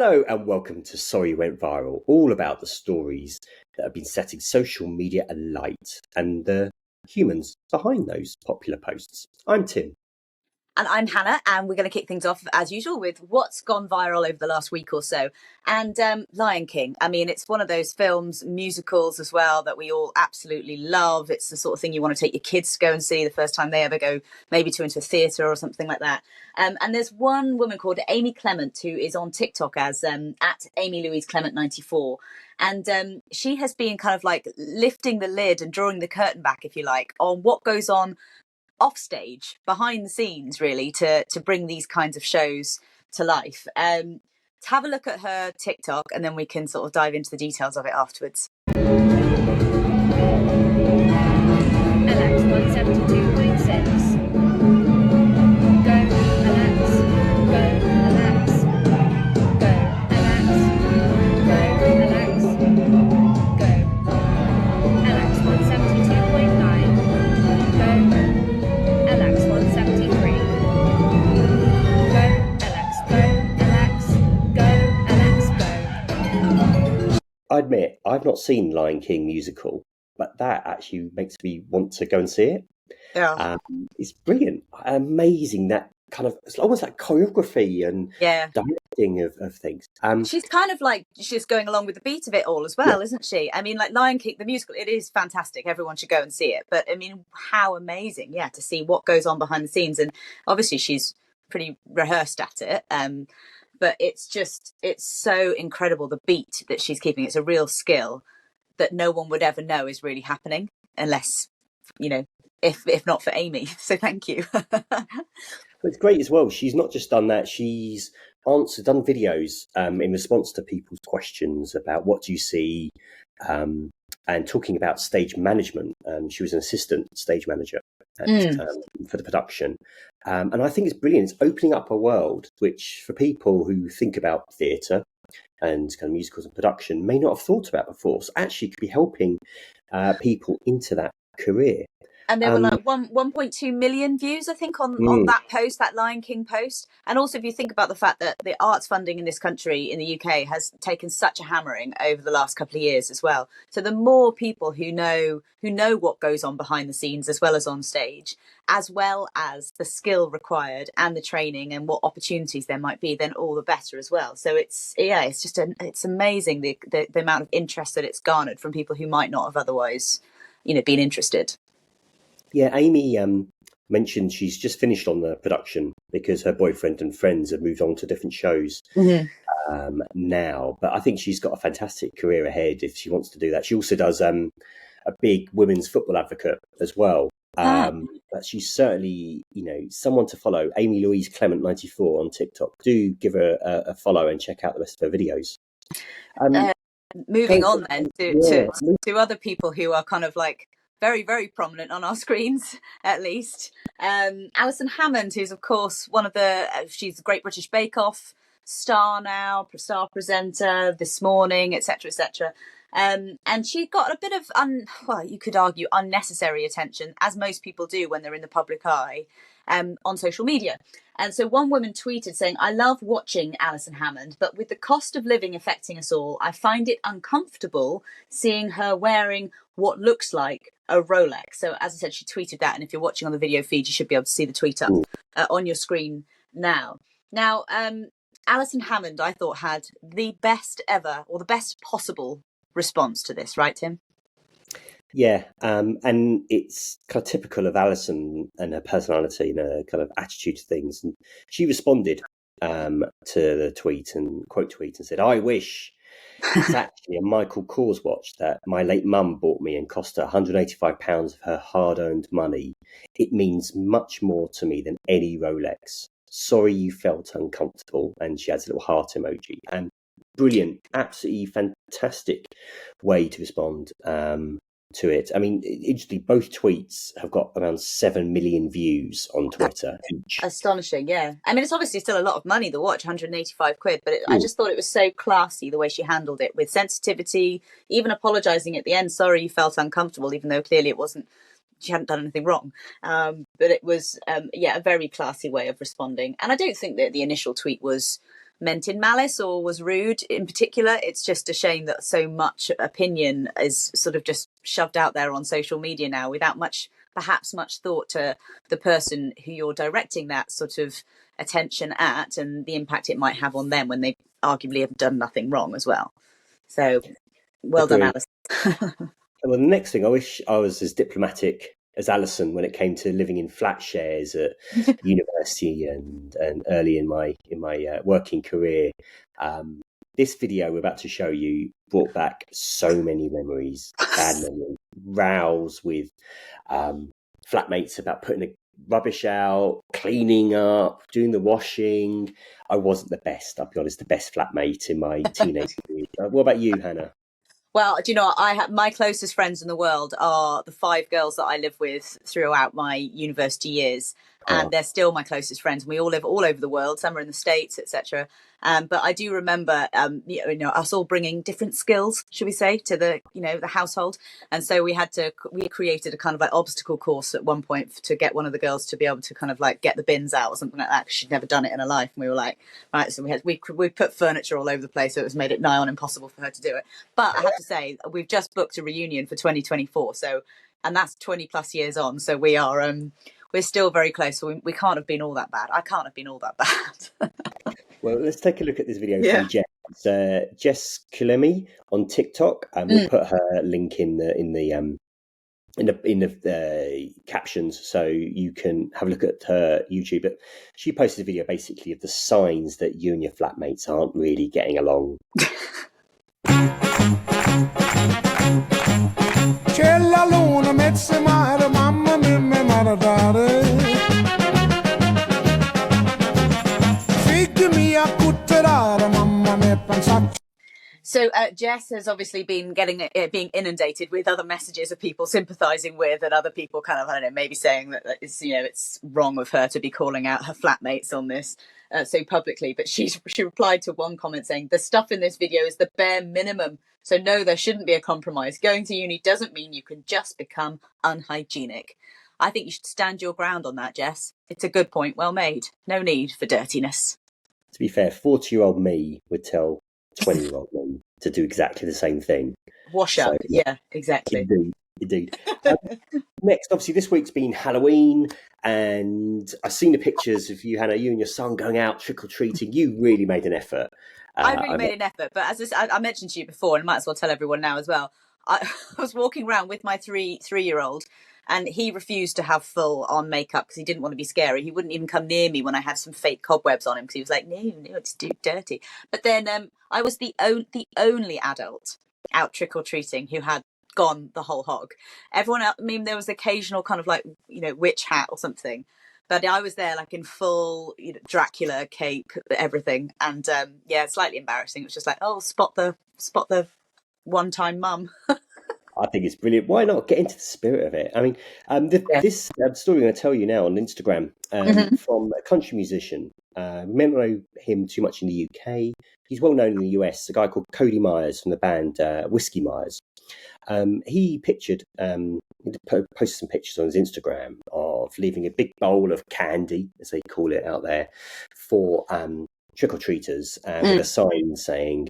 Hello and welcome to Sorry Went Viral, all about the stories that have been setting social media alight and the humans behind those popular posts. I'm Tim. And I'm Hannah, and we're going to kick things off, as usual, with what's gone viral over the last week or so. And Lion King. I mean, it's one of those films, musicals as well, that we all absolutely love. It's the sort of thing you want to take your kids to go and see the first time they ever go, maybe into a theatre or something like that. And there's one woman called Amy Clement, who is on TikTok as at Amy Louise Clement 94. And she has been kind of like lifting the lid and drawing the curtain back, if you like, on what goes on off stage, behind the scenes, really, to bring these kinds of shows to life. Have a look at her TikTok, and then we can sort of dive into the details of it afterwards. Alex 172.6. Go, Alex. Go, Alex. Go, Alex. Go, Alex. Go. Alex 172.9. Go. Alex 173. Go, Alex, go, Alex, go, Alex, go. I admit, I've not seen Lion King musical, but that actually makes me want to go and see it. Yeah. It's brilliant, amazing, that kind of, it's almost like choreography and directing of things. She's kind of like, she's going along with the beat of it all as well, isn't she? I mean, like Lion King, the musical, it is fantastic. Everyone should go and see it. But I mean, how amazing, to see what goes on behind the scenes. And obviously she's pretty rehearsed at it. But it's so incredible, the beat that she's keeping. It's a real skill that no one would ever know is really happening unless, if not for Amy. So thank you. But it's great as well. She's not just done that. She's done videos in response to people's questions about what do you see, and talking about stage management. She was an assistant stage manager for the production. And I think it's brilliant. It's opening up a world which, for people who think about theatre and kind of musicals and production, may not have thought about before. So actually could be helping people into that career. And there were like 1.2 million views, I think, on that post, that Lion King post. And also, if you think about the fact that the arts funding in this country, in the UK, has taken such a hammering over the last couple of years as well. So the more people who know what goes on behind the scenes as well as on stage, as well as the skill required and the training and what opportunities there might be, then all the better as well. So it's amazing the amount of interest that it's garnered from people who might not have otherwise, been interested. Yeah, Amy mentioned she's just finished on the production because her boyfriend and friends have moved on to different shows now. But I think she's got a fantastic career ahead if she wants to do that. She also does a big women's football advocate as well. But she's certainly, someone to follow. Amy Louise Clement 94 on TikTok. Do give her a follow and check out the rest of her videos. Moving on then to other people who are kind of like very, very prominent on our screens, at least. Alison Hammond, who's, of course, she's the Great British Bake Off star now, star presenter, This Morning, etc., etc. And she got a bit of, you could argue, unnecessary attention, as most people do when they're in the public eye, on social media. And so one woman tweeted saying, "I love watching Alison Hammond, but with the cost of living affecting us all, I find it uncomfortable seeing her wearing what looks like a Rolex." So as I said, she tweeted that. And if you're watching on the video feed, you should be able to see the tweet up on your screen now. Now, Alison Hammond, I thought, had the best ever, or the best possible response to this, right, Tim? Yeah, and it's kind of typical of Alison and her personality and her kind of attitude to things. And she responded to the quote tweet and said, "I wish it's actually a Michael Kors watch that my late mum bought me and cost her £185 of her hard-earned money. It means much more to me than any Rolex. Sorry you felt uncomfortable." And she adds a little heart emoji. And brilliant, absolutely fantastic way to respond to it. I mean, interestingly, both tweets have got around 7 million views on Twitter each. Astonishing, yeah. I mean, it's obviously still a lot of money, the watch, 185 quid, but I just thought it was so classy the way she handled it, with sensitivity, even apologising at the end. Sorry you felt uncomfortable, even though clearly it wasn't, she hadn't done anything wrong. But it was, a very classy way of responding. And I don't think that the initial tweet was meant in malice or was rude in particular. It's just a shame that so much opinion is sort of just shoved out there on social media now without perhaps much thought to the person who you're directing that sort of attention at and the impact it might have on them when they arguably have done nothing wrong as well. So well done, Alice. Well, the next thing, I wish I was as diplomatic as Alison when it came to living in flat shares at university and early in my working career. This video we're about to show you brought back so many memories, bad memories, rows with flatmates about putting the rubbish out, cleaning up, doing the washing. I wasn't the best, I'll be honest, the best flatmate in my teenage years. What about you, Hannah? Well, do you know, I have my closest friends in the world are the 5 girls that I live with throughout my university years, and they're still my closest friends. We all live all over the world. Some are in the States, etc. But I do remember, us all bringing different skills, should we say, to the household. And so we created a kind of like obstacle course at one point to get one of the girls to be able to kind of like get the bins out or something like that, because she'd never done it in her life. And we were like, right, so we put furniture all over the place, so it was made it nigh on impossible for her to do it. But I have to say, we've just booked a reunion for 2024, and that's 20 plus years on. So we are we're still very close. So we can't have been all that bad. I can't have been all that bad. Well, let's take a look at this video from Jess. It's Jess Kulemi on TikTok, and we'll put her link in the captions so you can have a look at her YouTube. But she posted a video basically of the signs that you and your flatmates aren't really getting along. So Jess has obviously been being inundated with other messages of people sympathising with, and other people kind of, I don't know, maybe saying that it's wrong of her to be calling out her flatmates on this so publicly. But she replied to one comment saying, "The stuff in this video is the bare minimum. So no, there shouldn't be a compromise. Going to uni doesn't mean you can just become unhygienic." I think you should stand your ground on that, Jess. It's a good point. Well made. No need for dirtiness. To be fair, 40-year-old me would tell 20-year-old me to do exactly the same thing. Wash up. Yeah, exactly. Indeed. Next, obviously, this week's been Halloween, and I've seen the pictures of you, Hannah, you and your son going out trick-or-treating. You really made an effort. I really made an effort, but as I mentioned to you before, and I might as well tell everyone now as well, I was walking around with my three-year-old, and he refused to have full-on makeup because he didn't want to be scary. He wouldn't even come near me when I had some fake cobwebs on him because he was like, no, it's too dirty. But then I was the only adult out trick-or-treating who had gone the whole hog. Everyone else, I mean, there was occasional kind of like, witch hat or something. But I was there like in full Dracula cape, everything. And slightly embarrassing. It was just like, oh, spot the one-time mum. I think it's brilliant. Why not get into the spirit of it? I mean, this story I'm going to tell you now on Instagram from a country musician. We may not know him too much in the UK. He's well known in the US. A guy called Cody Myers from the band Whiskey Myers. He posted some pictures on his Instagram of leaving a big bowl of candy, as they call it out there, for trick-or-treaters with a sign saying,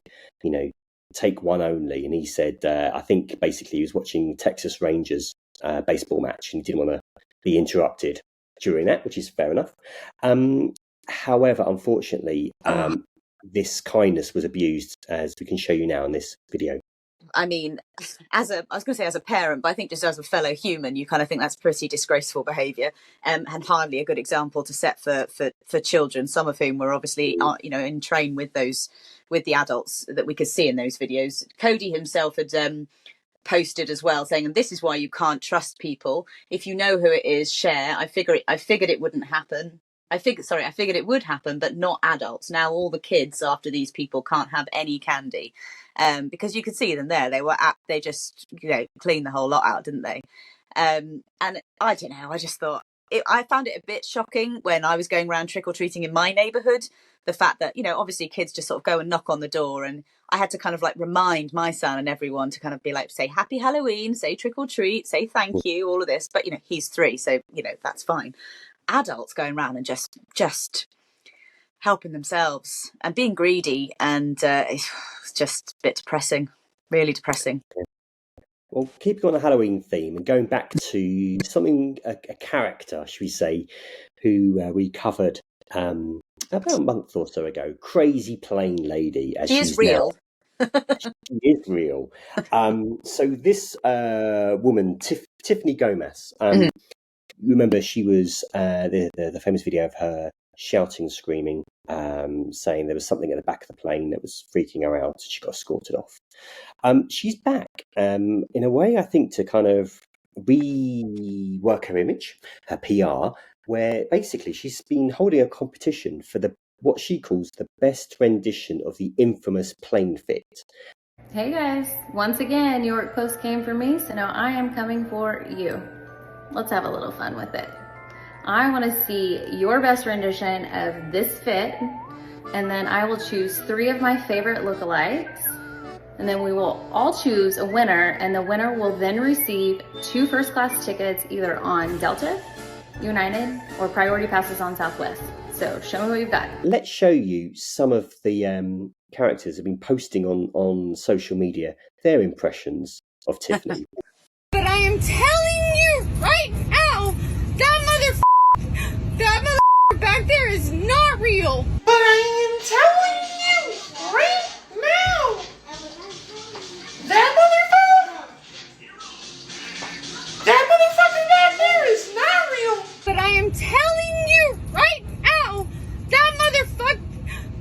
take one only. And he said, I think basically he was watching Texas Rangers baseball match and he didn't want to be interrupted during that, which is fair enough. However, unfortunately, this kindness was abused, as we can show you now in this video. I mean, I was going to say as a parent, but I think just as a fellow human, you kind of think that's pretty disgraceful behaviour, and hardly a good example to set for children, some of whom were obviously, in train with the adults that we could see in those videos. Cody himself had posted as well saying, and this is why you can't trust people. If you know who it is, share. I figured it wouldn't happen. I figured it would happen, but not adults. Now all the kids after these people can't have any candy, because you could see them there. They just cleaned the whole lot out, didn't they? And I don't know. I just thought I found it a bit shocking when I was going around trick or treating in my neighbourhood. The fact that obviously kids just sort of go and knock on the door, and I had to kind of like remind my son and everyone to kind of be like, say Happy Halloween, say trick or treat, say thank you, all of this. But he's 3, so that's fine. Adults going around and just helping themselves and being greedy, and it's just a bit depressing, really depressing. Well, keeping on the Halloween theme and going back to something, a character, should we say, who we covered about a month or so ago, Crazy Plain Lady, as She is she's real. now. She is real. So this woman, Tiffany Gomez, remember she was the famous video of her shouting, screaming, saying there was something at the back of the plane that was freaking her out. She got escorted off. She's back in a way, I think, to kind of rework her image, her PR, where basically she's been holding a competition for what she calls the best rendition of the infamous plane fit. Hey guys, once again, York Post came for me, so now I am coming for you. Let's have a little fun with it. I want to see your best rendition of this fit, and then I will choose 3 of my favorite lookalikes, and then we will all choose a winner, and the winner will then receive 2 first-class tickets either on Delta, United, or priority passes on Southwest. So show me what you've got. Let's show you some of the characters have been posting on social media their impressions of Tiffany. But I am telling you right now, that back there is not real. But I am telling you right now, that motherfucker back there is not real. But I am telling you right now,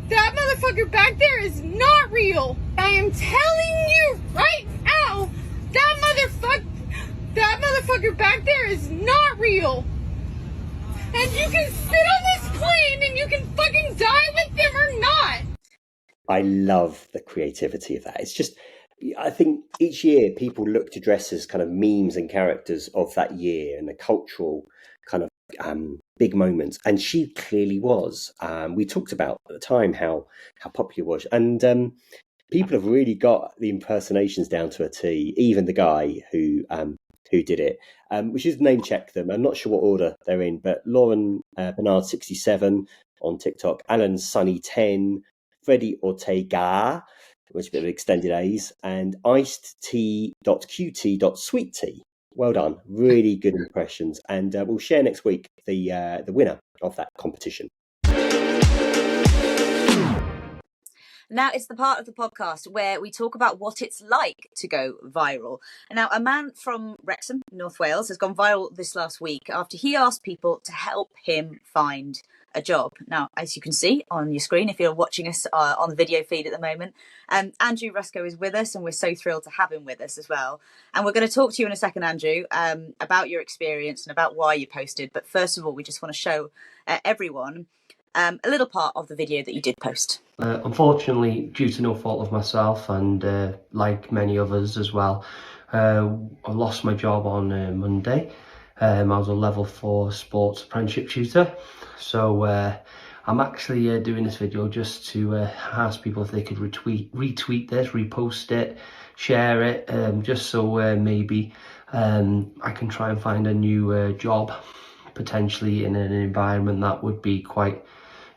that motherfucker back there is not real. I am telling you right now, that motherfucker back there is not real. And you can sit on this plane and you can fucking die with them or not. I love the creativity of that. It's just, I think each year people look to dress as kind of memes and characters of that year and the cultural kind of big moments. And she clearly was. We talked about at the time how popular it was. And people have really got the impersonations down to a T, even the guy who did it. We should name check them. I'm not sure what order they're in, but Lauren Bernard 67 on TikTok, Alan Sunny 10, Freddie Ortega, which is a bit of extended A's, and iced tea.qt.sweet tea. Well done. Really good impressions. And we'll share next week the winner of that competition. Now it's the part of the podcast where we talk about what it's like to go viral. And now a man from Wrexham, North Wales, has gone viral this last week after he asked people to help him find a job. Now, as you can see on your screen, if you're watching us on the video feed at the moment, Andrew Rusko is with us, and we're so thrilled to have him with us as well. And we're going to talk to you in a second, Andrew, about your experience and about why you posted. But first of all, we just want to show everyone a little part of the video that you did post. Unfortunately, due to no fault of myself and like many others as well, I lost my job on Monday. I was a level 4 sports apprenticeship tutor. So I'm actually doing this video just to ask people if they could retweet this, repost it, share it, just so maybe I can try and find a new job, potentially in an environment that would be quite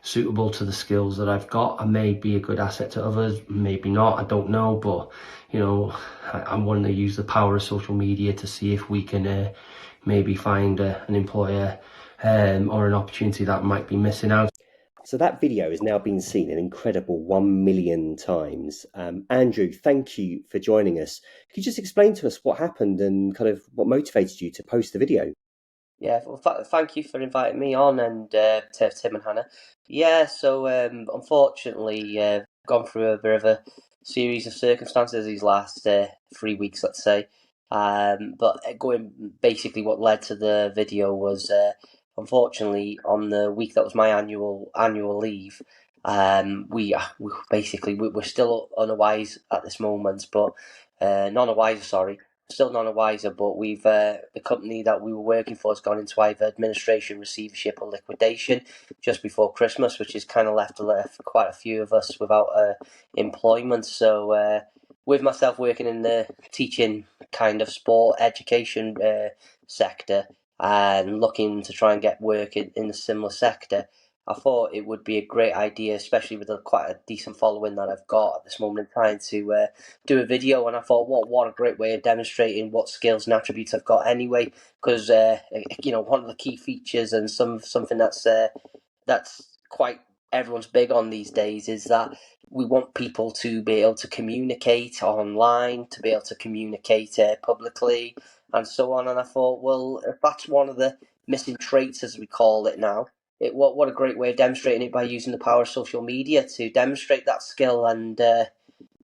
suitable to the skills that I've got. I may be a good asset to others, maybe not, I don't know, but you know, I want to use the power of social media to see if we can maybe find an employer or an opportunity that might be missing out. So that video has now been seen an incredible 1 million times. Andrew, thank you for joining us. Could you just explain to us what happened and kind of what motivated you to post the video? Yeah, well, thank you for inviting me on, and to Tim and Hannah. Yeah, so unfortunately, gone through a bit of a series of circumstances these last 3 weeks, let's say. But going basically, what led to the video was unfortunately on the week that was my annual leave. We're still unwise at this moment, but none the wiser. Sorry. Still none the wiser, but we've the company that we were working for has gone into either administration, receivership, or liquidation just before Christmas, which has kind of left for quite a few of us without employment. So with myself working in the teaching kind of sport education sector and looking to try and get work in a similar sector, I thought it would be a great idea, especially with quite a decent following that I've got at this moment in time, to do a video. And I thought, what a great way of demonstrating what skills and attributes I've got anyway. Because one of the key features and something that's quite everyone's big on these days is that we want people to be able to communicate online, to be able to communicate publicly, and so on. And I thought, well, if that's one of the missing traits, as we call it now, what a great way of demonstrating it by using the power of social media to demonstrate that skill. And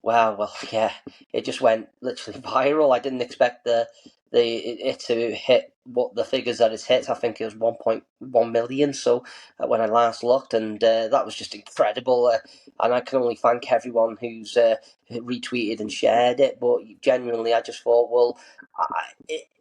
wow, well, yeah, it just went literally viral. I didn't expect it to hit what the figures that it's hit. I think it was 1.1 million. So when I last looked, and that was just incredible. And I can only thank everyone who's retweeted and shared it. But genuinely, I just thought, well,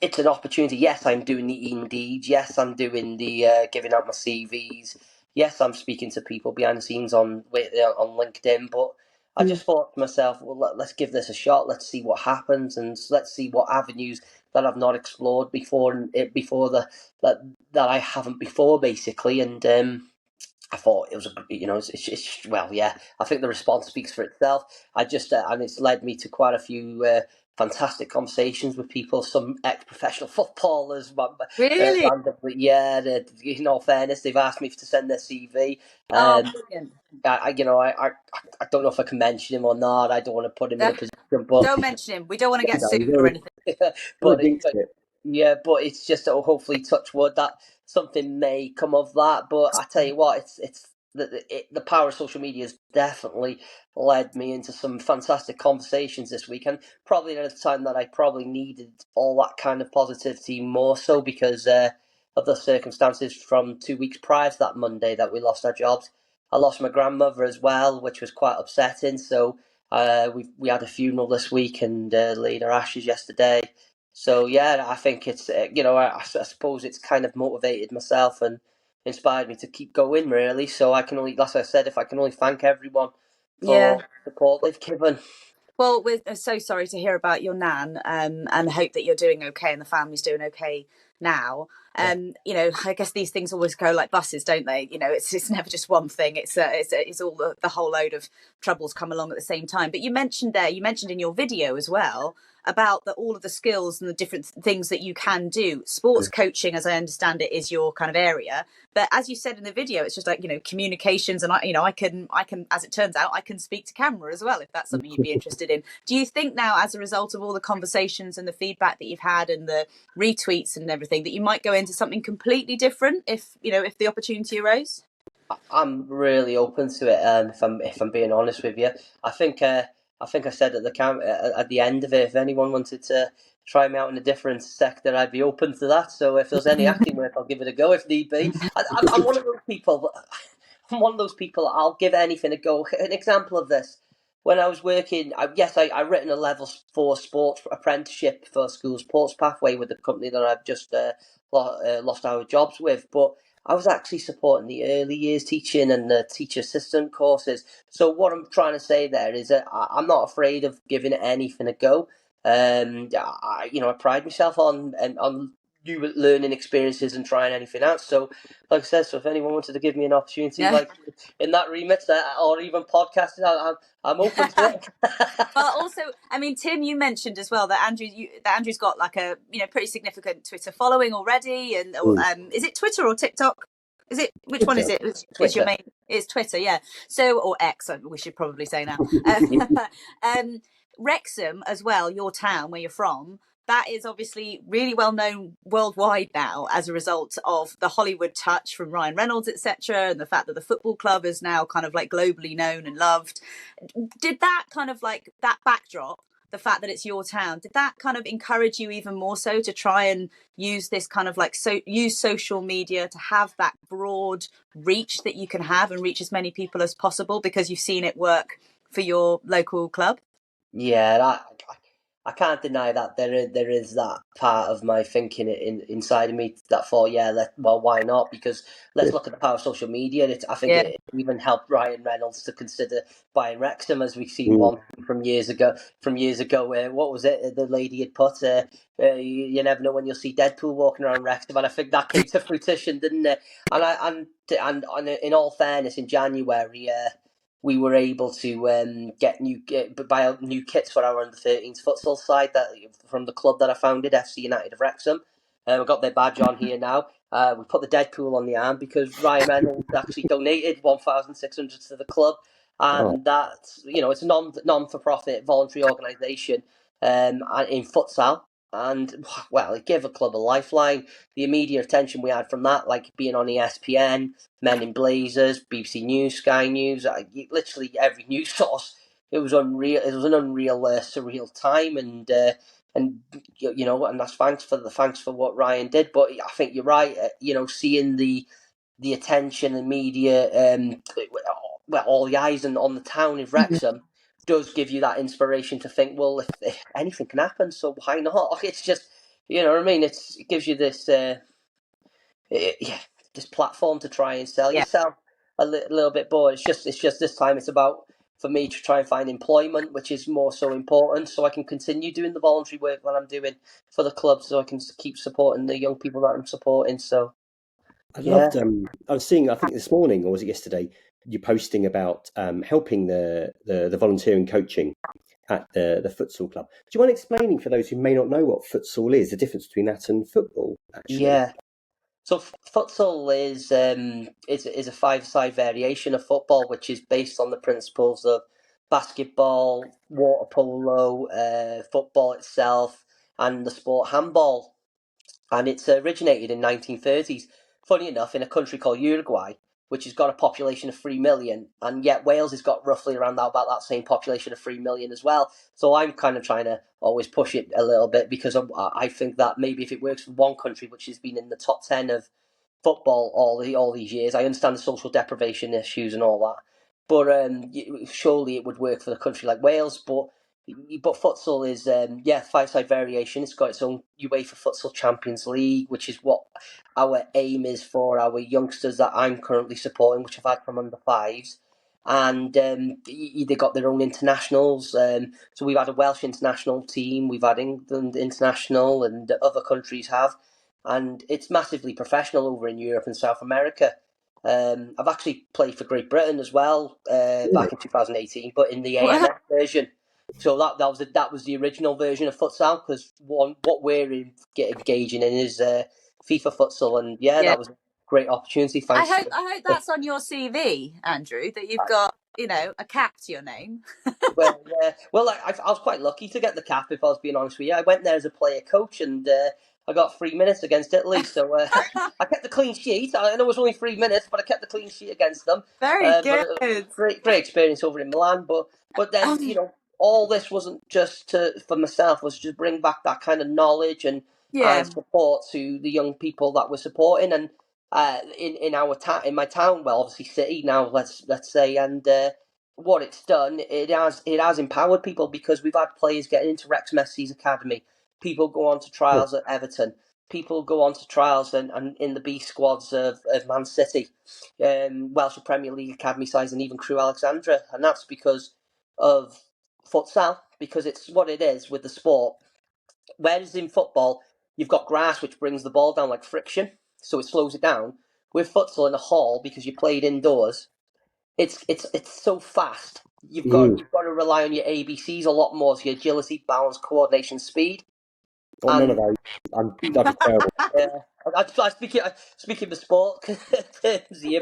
it's an opportunity. Yes, I'm doing the Indeed. Yes, I'm doing the giving out my CVs. Yes, I'm speaking to people behind the scenes on LinkedIn. But I just thought to myself, well, let's give this a shot. Let's see what happens, and let's see what avenues that I've not explored before, that I haven't before, basically. And I thought it was, well, yeah. I think the response speaks for itself. And it's led me to quite a few fantastic conversations with people, some ex-professional footballers. Really? Randomly, yeah. In all fairness, they've asked me to send their CV. Brilliant. I don't know if I can mention him or not. I don't want to put him in a position, but Don't mention him. We don't want to get No, sued or anything. but it. yeah, but it's just hopefully touch wood that something may come of that. But I tell you what, it's the power of social media has definitely led me into some fantastic conversations this week, and probably at a time that I probably needed all that kind of positivity more so because of the circumstances from 2 weeks prior to that Monday that we lost our jobs. I lost my grandmother as well, which was quite upsetting. So we had a funeral this week and laid her ashes yesterday. So yeah, I think it's I suppose it's kind of motivated myself and inspired me to keep going really. So I can only, as I said, if I can only thank everyone Yeah. for the support they've given. Well, we're so sorry to hear about your nan, and hope that you're doing okay and the family's doing okay now. I guess these things always go like buses, don't they? It's never just one thing. It's all the whole load of troubles come along at the same time. But you mentioned in your video as well about all of the skills and the different things that you can do. Sports coaching, as I understand it, is your kind of area. But as you said in the video, it's just like, communications, and I can, as it turns out, I can speak to camera as well, if that's something you'd be interested in. Do you think now, as a result of all the conversations and the feedback that you've had and the retweets and everything, that you might go into something completely different if the opportunity arose? I'm really open to it. If I'm being honest with you, I think I said at the end of it, if anyone wanted to try me out in a different sector, I'd be open to that. So if there's any acting work, I'll give it a go if need be. I'm one of those people. I'm one of those people. I'll give anything a go. An example of this: when I was working, I written a level 4 sports apprenticeship for school sports pathway with the company that I've just lost our jobs with, but I was actually supporting the early years teaching and the teacher assistant courses. So what I'm trying to say there is that I'm not afraid of giving anything a go. I pride myself on new learning experiences and trying anything out. So, like I said, if anyone wanted to give me an opportunity, like in that remit, or even podcasting, I'm open to it. Well, also, I mean, Tim, you mentioned as well that Andrew's got like a pretty significant Twitter following already, and is it Twitter or TikTok? Is it which one is it? It's your main. It's Twitter, yeah. So or X, we should probably say now. Wrexham as well, your town where you're from. That is obviously really well known worldwide now as a result of the Hollywood touch from Ryan Reynolds, etc., and the fact that the football club is now kind of like globally known and loved. Did that kind of like that backdrop, the fact that it's your town, did that kind of encourage you even more so to try and use this kind of like use social media to have that broad reach that you can have and reach as many people as possible because you've seen it work for your local club? Yeah, I can't deny that there is that part of my thinking inside of me that thought, well, why not? Because let's look at the power of social media. I think it even helped Ryan Reynolds to consider buying Wrexham, as we've seen one from years ago. What was it? The lady had put, you never know when you'll see Deadpool walking around Wrexham, and I think that came to fruition, didn't it? And in all fairness, in January, we were able to buy new kits for our under-13s futsal side from the club that I founded, FC United of Wrexham. We've got their badge on here now. We put the Deadpool on the arm because Ryan Reynolds actually donated 1,600 to the club, and that's it's a non-for-profit voluntary organisation in futsal. And well, it gave a club a lifeline. The immediate attention we had from that, like being on ESPN, Men in Blazers, BBC News, Sky News, literally every news source. It was unreal. It was an unreal, surreal time, and that's thanks for what Ryan did. But I think you're right. Seeing the attention and media, all the eyes on the town of Wrexham does give you that inspiration to think, well, if anything can happen, so why not? It's just, you know what I mean? It gives you this, this platform to try and sell yourself a little bit. But it's just this time it's about, for me, to try and find employment, which is more so important, so I can continue doing the voluntary work that I'm doing for the club, so I can keep supporting the young people that I'm supporting. So I loved. I was seeing, I think this morning, or was it yesterday, you posting about helping the volunteering coaching at the futsal club. Do you mind explaining for those who may not know what futsal is, the difference between that and football? Actually, yeah. So futsal is a five-side variation of football, which is based on the principles of basketball, water polo, football itself, and the sport handball. And it's originated in 1930s. Funny enough, in a country called Uruguay, which has got a population of 3 million, and yet Wales has got roughly around about that same population of 3 million as well. So I'm kind of trying to always push it a little bit, because I think that maybe if it works for one country, which has been in the top 10 of football all these years, I understand the social deprivation issues and all that, but surely it would work for a country like Wales. But futsal is five-side variation. It's got its own UEFA Futsal Champions League, which is what our aim is for our youngsters that I'm currently supporting, which I've had from under fives. And they got their own internationals. So we've had a Welsh international team, we've had England international, and other countries have. And it's massively professional over in Europe and South America. I've actually played for Great Britain as well back in 2018, but in the AMF version. So that was the original version of futsal, because what we're engaging in is FIFA futsal, and that was a great opportunity. Thanks. I hope that's on your CV, Andrew, that you've got a cap to your name. Well, I was quite lucky to get the cap, if I was being honest with you. I went there as a player coach, and I got 3 minutes against Italy, so I kept the clean sheet. I know it was only 3 minutes, but I kept the clean sheet against them. Very good. Great experience over in Milan, but then all this wasn't just for myself. Was just bring back that kind of knowledge and support to the young people that we're supporting, and in my town, well, obviously city now, let's say, and what it's done, it has empowered people, because we've had players getting into Wrexham SC's academy. People go on to trials at Everton. People go on to trials and in the B squads of Man City, Welsh Premier League academy sides, and even Crewe Alexandra, and that's because of futsal, because it's what it is with the sport. Whereas in football, you've got grass which brings the ball down like friction, so it slows it down. With futsal in a hall, because you played indoors, it's so fast. You've got to rely on your ABCs a lot more, so your agility, balance, coordination, speed. None of those. I'm terrible. I speaking of sport terms here,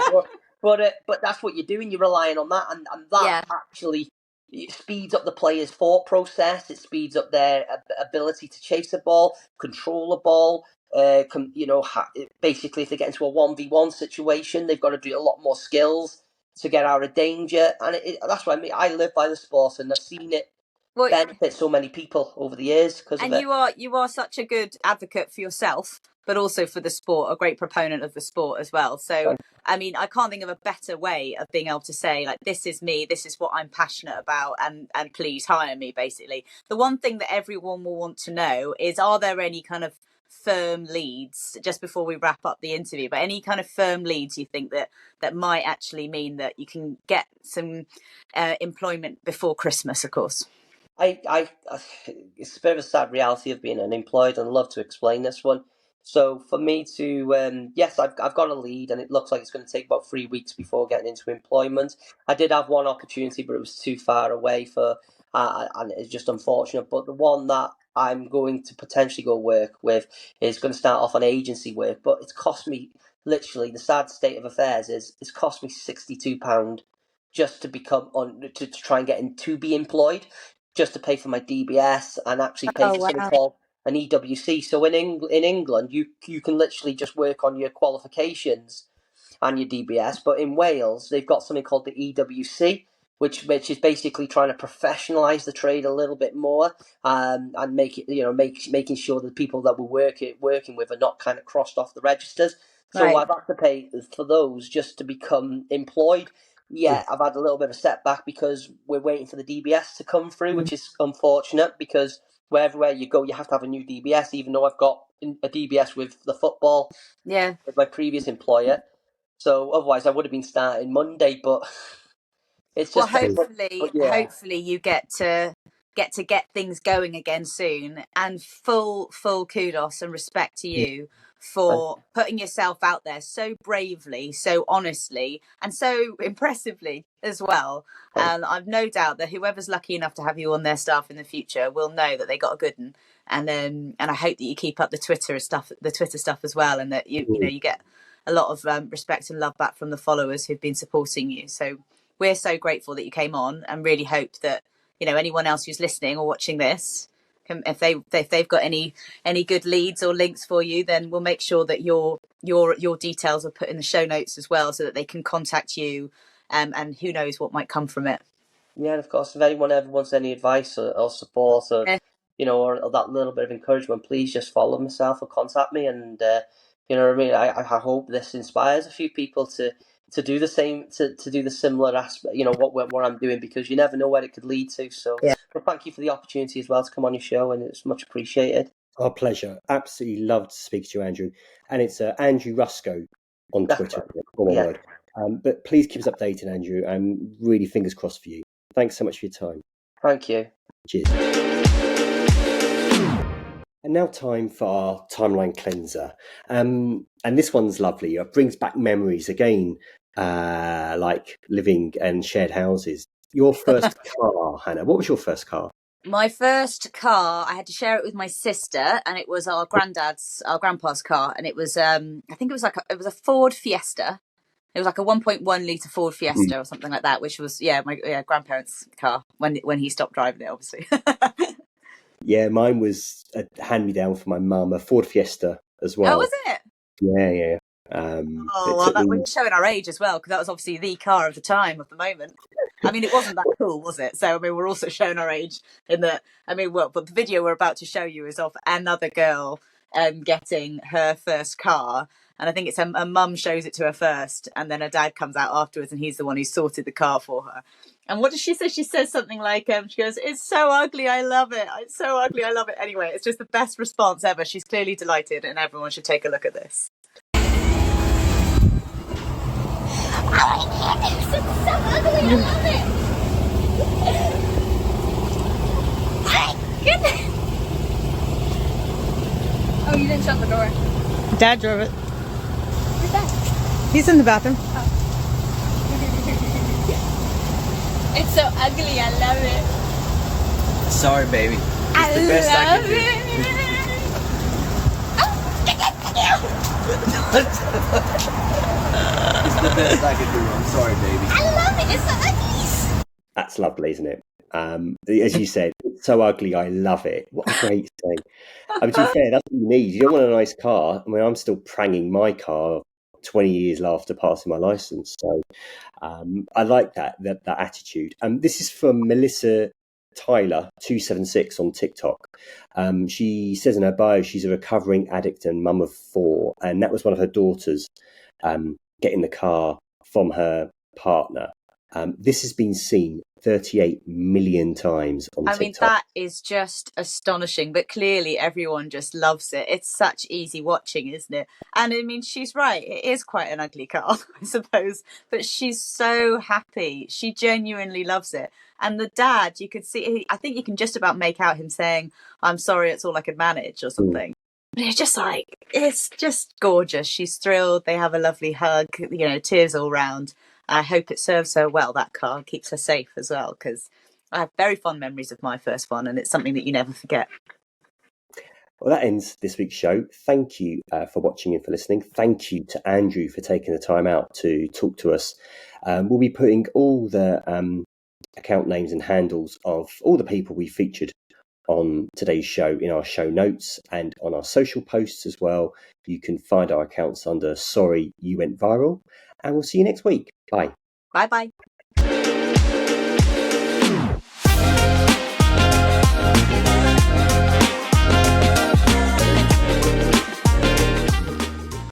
but that's what you're doing. You're relying on that, and that actually speeds up the player's thought process. It speeds up their ability to chase a ball, control a ball. Basically, if they get into a 1v1 situation, they've got to do a lot more skills to get out of danger, and that's what I mean. I live by the sport, and I've seen it benefit so many people over the years because of it. And you are such a good advocate for yourself, but also for the sport, a great proponent of the sport as well. So I mean, I can't think of a better way of being able to say, like, this is me, this is what I'm passionate about, and please hire me, basically. The one thing that everyone will want to know is, are there any kind of firm leads, just before we wrap up the interview, but any kind of firm leads you think that might actually mean that you can get some employment before Christmas, of course? It's a bit of a sad reality of being unemployed, and I'd love to explain this one. So for me to, yes, I've got a lead, and it looks like it's going to take about 3 weeks before getting into employment. I did have one opportunity, but it was too far away and it's just unfortunate. But the one that I'm going to potentially go work with is going to start off on agency work, but it's cost me, literally, the sad state of affairs is it's cost me £62 just to become to try and get in to be employed, just to pay for my DBS and actually pay for something called an EWC. So in England, you can literally just work on your qualifications and your DBS, but in Wales they've got something called the EWC, which is basically trying to professionalise the trade a little bit more, and make it, making sure that the people that we're working with are not kind of crossed off the registers. So Right. I've had to pay for those just to become employed. Yeah, I've had a little bit of a setback because we're waiting for the DBS to come through, which is unfortunate because everywhere you go, you have to have a new DBS, even though I've got a DBS with the football, with my previous employer. So otherwise I would have been starting Monday, but it's just... Well, hopefully you get things going again soon, and full kudos and respect to you for putting yourself out there so bravely, so honestly, and so impressively as well. And I've no doubt that whoever's lucky enough to have you on their staff in the future will know that they got a good one. And I hope that you keep up the Twitter stuff as well, and that you get a lot of respect and love back from the followers who've been supporting you. So we're so grateful that you came on, and really hope that anyone else who's listening or watching this, if they've got any good leads or links for you, then we'll make sure that your details are put in the show notes as well, so that they can contact you, and who knows what might come from it. Yeah, and of course, if anyone ever wants any advice or support, or or that little bit of encouragement, please just follow myself or contact me. And you know what I mean. I hope this inspires a few people to do the same, to do the similar aspect. What I'm doing, because you never know where it could lead to. So, well, thank you for the opportunity as well to come on your show, and it's much appreciated. Our pleasure. Absolutely love to speak to you, Andrew. And it's Andrew Rusco on Twitter. One word. But please keep us updated, Andrew. I'm really fingers crossed for you. Thanks so much for your time. Thank you. Cheers. And now time for our timeline cleanser. And this one's lovely. It brings back memories again, like living and shared houses. Your first car, Hannah. What was your first car? My first car, I had to share it with my sister, and it was our grandpa's car, and it was I think it was a Ford Fiesta. It was like a 1.1 litre Ford Fiesta or something like that, which was my grandparents' car when he stopped driving it, obviously. Yeah, mine was a hand-me-down for my mum, a Ford Fiesta as well. Oh, was it? Yeah. That was showing our age as well, because that was obviously the car of the time, of the moment. I mean, it wasn't that cool, was it? So, I mean, we're also showing our age in that. I mean, but the video we're about to show you is of another girl getting her first car. And I think it's her mum shows it to her first, and then her dad comes out afterwards, and he's the one who sorted the car for her. And what does she say? She says something like, she goes, "It's so ugly, I love it. It's so ugly, I love it." Anyway, it's just the best response ever. She's clearly delighted, and everyone should take a look at this. It's so ugly, I love it. My goodness. Oh, you didn't shut the door. Dad drove it. Where's Dad? He's in the bathroom. Oh. It's so ugly, I love it. Sorry, baby. It's the best I can do. It's the best I can do. I'm sorry, baby. I love it. It's so ugly. That's lovely, isn't it? As you said, it's so ugly, I love it. What a great thing. I mean, to be fair, that's what you need. You don't want a nice car. I mean, I'm still pranging my car 20 years after passing my license. So I like that attitude. This is from Melissa Tyler 276 on TikTok. She says in her bio she's a recovering addict and mum of 4, and that was one of her daughters get in the car from her partner. This has been seen 38 million times on TikTok. I mean, that is just astonishing, but clearly everyone just loves it. It's such easy watching, isn't it? And I mean, she's right. It is quite an ugly car, I suppose, but she's so happy. She genuinely loves it. And the dad, you could see, I think you can just about make out him saying, "I'm sorry, it's all I could manage," or something. But it's just like, it's just gorgeous. She's thrilled. They have a lovely hug, tears all round. I hope it serves her well, that car, keeps her safe as well, because I have very fond memories of my first one, and it's something that you never forget. Well, that ends this week's show. Thank you for watching and for listening. Thank you to Andrew for taking the time out to talk to us. We'll be putting all the account names and handles of all the people we featured on today's show in our show notes and on our social posts as well. You can find our accounts under Sorry You Went Viral, and we'll see you next week. Bye. Bye-bye.